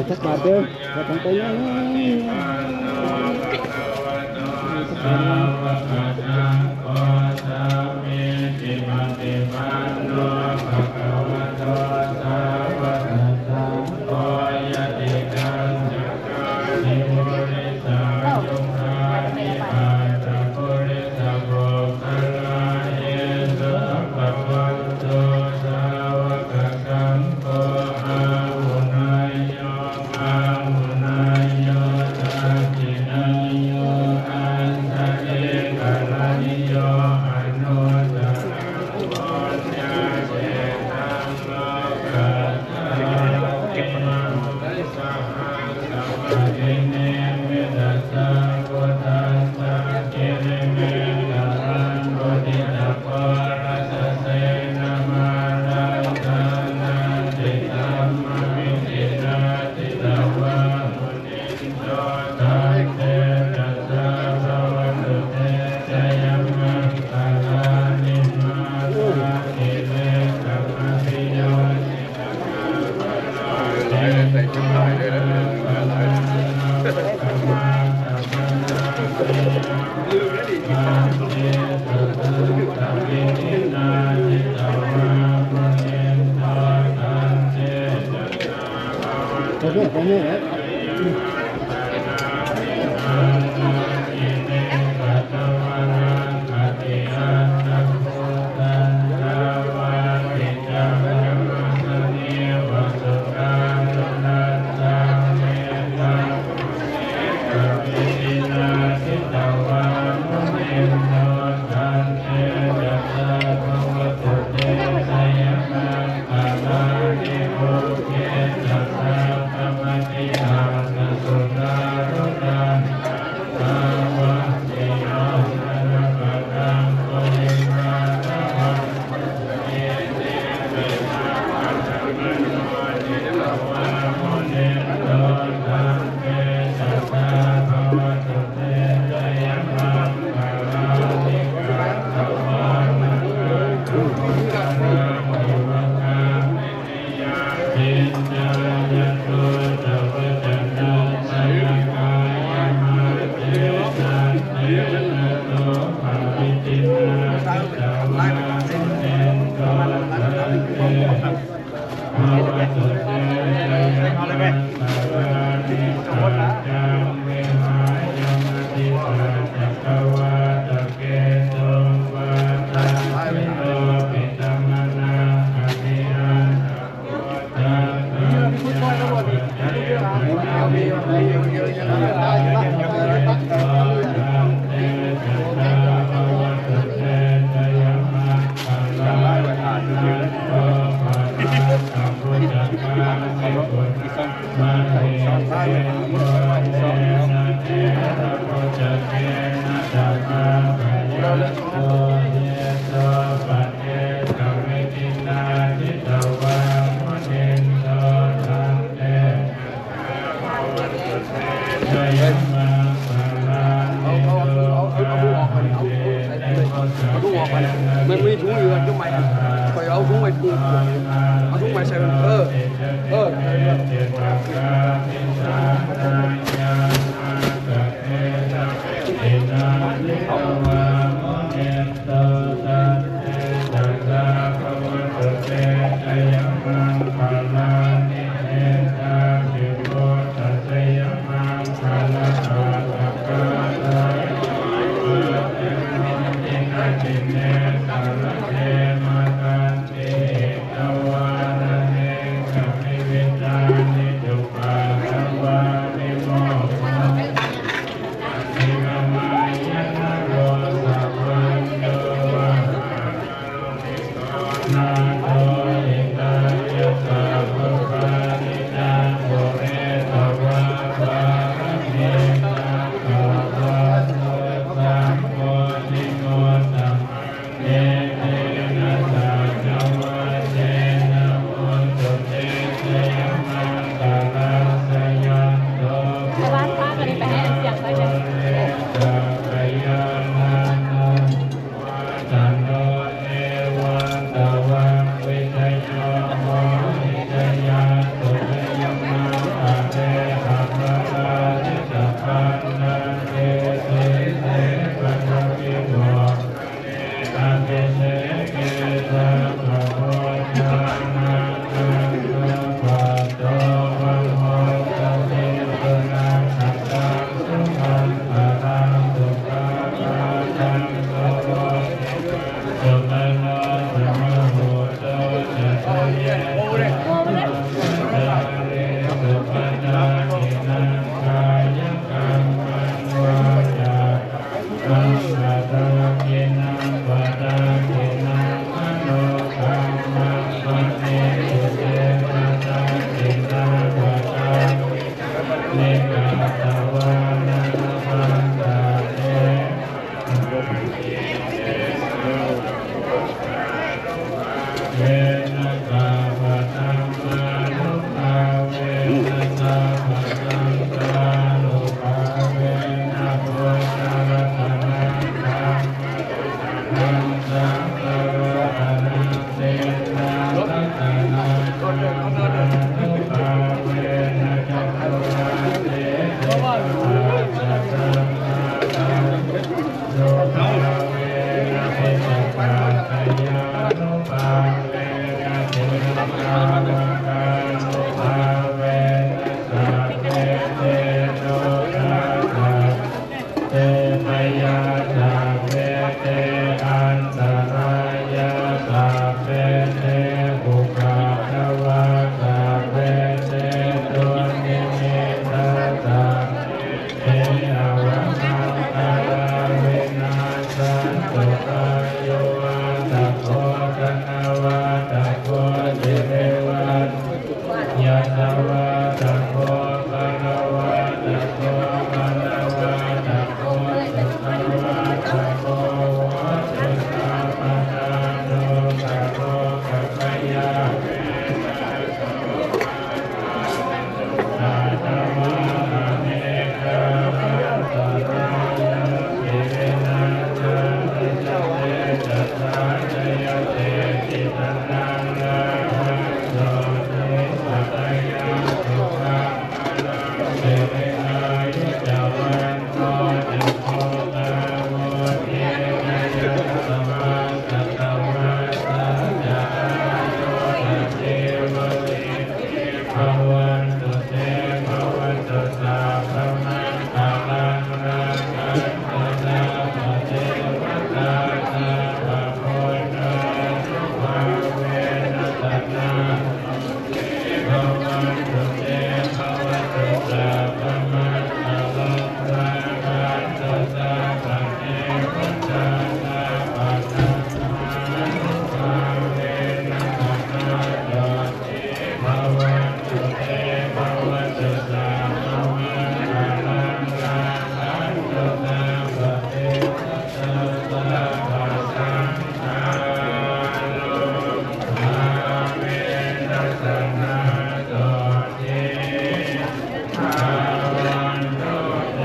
chắc là chưa và trong tayมันมีถุงอยู่ถุงใหม่คอยเอาถุงใหม่ถุงเอาถุงใหม่ใส่มันเออ วันตุเตภวันตุสาภมังคาลังรังคันตุสาภเทวตาสาภพุทธานุภาเวนัสนาภวันตุเตภวันตุสาภมังคาลังรังคันตุสาภเทวตาสาภพุทธานุภาเวนัสนาภวันตุเตภวันตุสาภมังคาลังรังคันตุสาภเทวตาสาภสังฆานุภาเวนัสนาโสติภาวันตุเต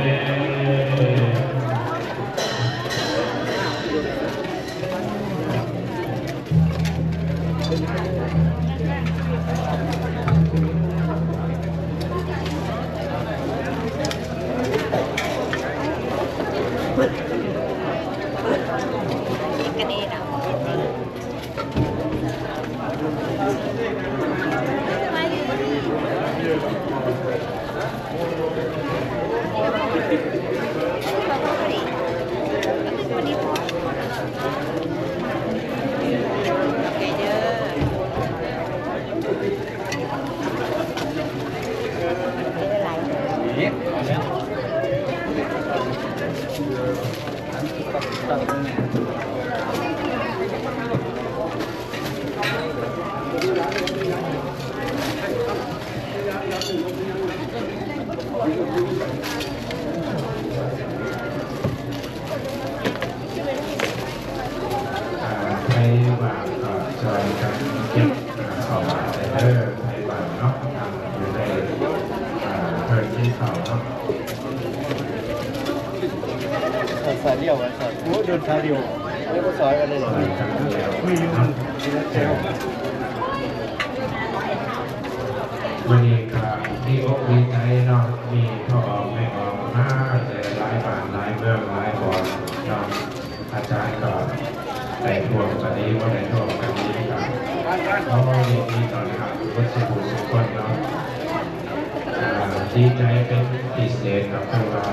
กันเองอ่ะมาอยู่บนนี้เราก็ผลิตแล้วเป็นคนนี้พอไงเด้อนี่แล้วตัดตรงนี้ ให้บางก็จอยกันเก็บของเด้อให้บางเนาะทำอยู่ในเพิ่นที่เขาเนาะ สายเดียวสายโอ้เดินทางเดียวไม่ก็ซอยกันเลยเหรอ ซอยกันแล้วเนาะวันนี้ก็มีอกมีใจเนาะมีพ่อออกแม่ออกมาแต่หลายบ้านหลายเมืองหลายบ่อนเนาะอาจารย์ก็ได้ทวงกันนี้ว่าได้ทวงกันนี้ครับเขายินดีตอนรับวัชบุสุคนเนาะดีใจเป็นพิเศษกับคือว่า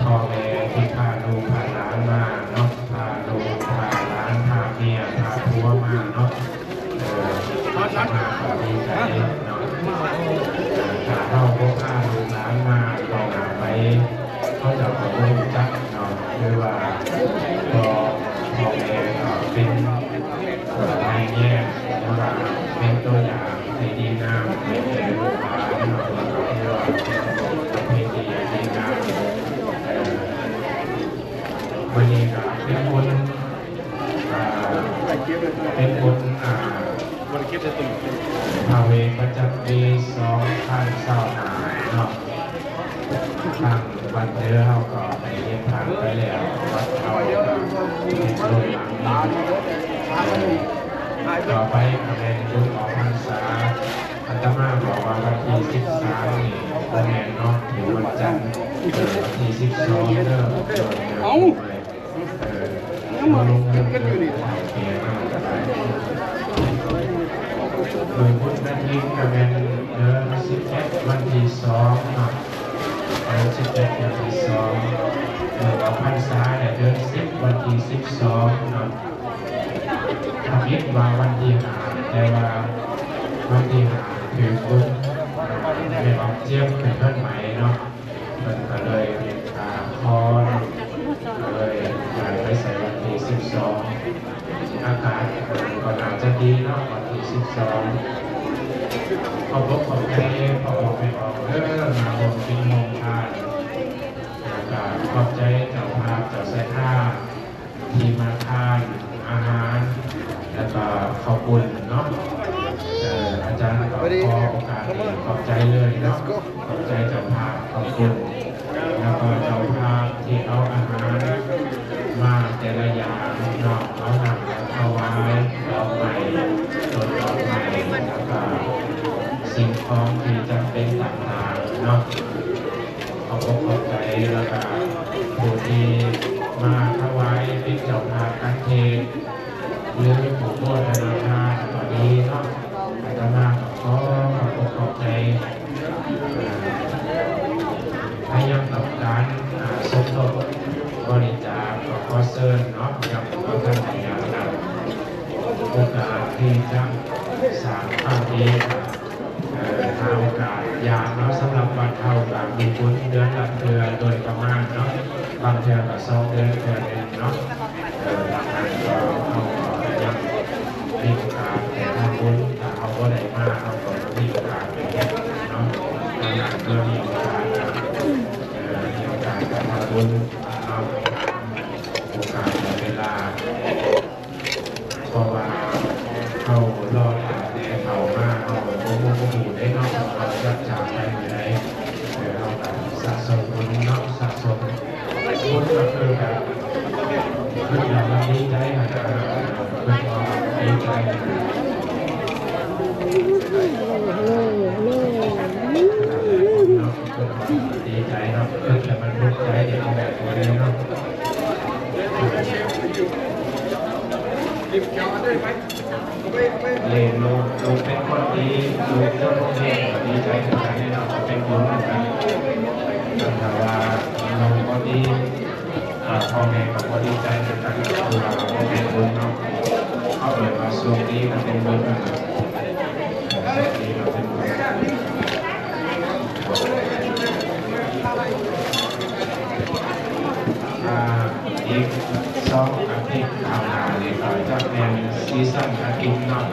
พ่อแม่ที่พาลูกพาหลานมาเนาะพาลูกพาหลานพาเมียพาผัวมาเนาะมาก็ดีใจเนาะถ้าเราพวกพาลูกหลานมาเราหาไปเขาจะขอรู้จักเนาะคือว่าพอพ่อแม่ก็เป็นในแง่ว่าเป็นตัวอย่างที่ดีงามในแก่ลูกหลานเนาะที่ว่าเป็นประเพณีดีงามวันนี้ก็เป็นบุญพาเวประจำปี2025เนาะทางวัดเดือเขาก็ไปเรียนทางไปแล้ววัดเขาก็เป็นโดยหลังต่อไปก็เป็นบุญออกพรรษาอาตมาบอกว่าวันที่13นี่วันแม่เนาะถึงวันจันทร์วันที่12เริ่มโดยมาลงเงินกันอยู่นี่เกียร์โดยพุทธทิศก็เป็นเดือน11วันที่2เนาะเดือน11วันที่2เดือนออกพรรษาเนี่ยเดือน10วันที่12เนาะทำยิดว่าวันที่5แต่ว่าวันที่5ถือพุทธไม่ออกเจียมเป็นเพื่อนใหม่เนาะมันก็เลยคอนเลยย้ายไปใส่วันที่12อากาศก็น่าจะดีเนาะวันที่12ขอบคุณขอบใจขอบคุณไม่ออกมาบนปีมงคลขอบใจเจ้าภาพเจ้าเสื้อผ้าที่มาทานอาหารแล้วก็ขอบคุณเนาะอาจารย์ก็ขอโอกาสนี้ขอบใจเลยเนาะขอบใจเจ้าภาพขอบคุณแล้วก็เจ้าภาพที่เอาอาหารมาแต่ละอย่างเนาะเอาหนักเอาไว้ดอกไม้ต้นดอกไม้แล้วก็สิ่งของที่จำเป็นต่างๆเนาะขอบใจแล้วก็ผู้ที่มาถวายเป็นเจ้าภาพการเทศหรือผู้บริหารธนาคารตอนนี้เนาะอาตมาขอขอบ พยายามต้องการสมทบบริจาคขอเชิญเนาะกับท่านพยายามนำโอกาสที่จะสร้างความดีหาโอกาสยามเนาะสำหรับวันเท่ากับมีบุญเดือนละเดือนโดยประมาณเนาะบางเดือนก็2 เดือนเดือนหนึ่งเนาะหลังนั้นก็เอายังมีโอกาสแต่ถ้าบุญถ้าเอาก็ได้มากเอาก็มีโอกาสไปเนาะดังนั้นก็มีโอกาสการทำบุญเอาโอกาสเวลาเพราะว่าเขารอดแต่เขามาเขาโมโหได้นอกเขาจับจากไปไหนเราสะสมบุญเนาะสะสมบุญก็คือแบบเพื่อเราดีใจนะเพื่อเราดีใจดีใจเนาะแต่มันลุกใจเด็กแบบนี้เนาะเล่นลูกเป็นคนดีลูกเจ้าของเองดีใจกับการที่เราเป็นบุญกันแต่ว่าเราก็ดีพ่อแม่ก็ดีใจกับการที่เราเป็นบุญเนาะเอาเลยมาส่วนนี้มันเป็นบุญนะครับส่วนนี้เราเป็นบุญอีก2 อาทิตย์ข้างหน้าเลยก็จะเป็นซีซั่นอาทิตย์เนาะ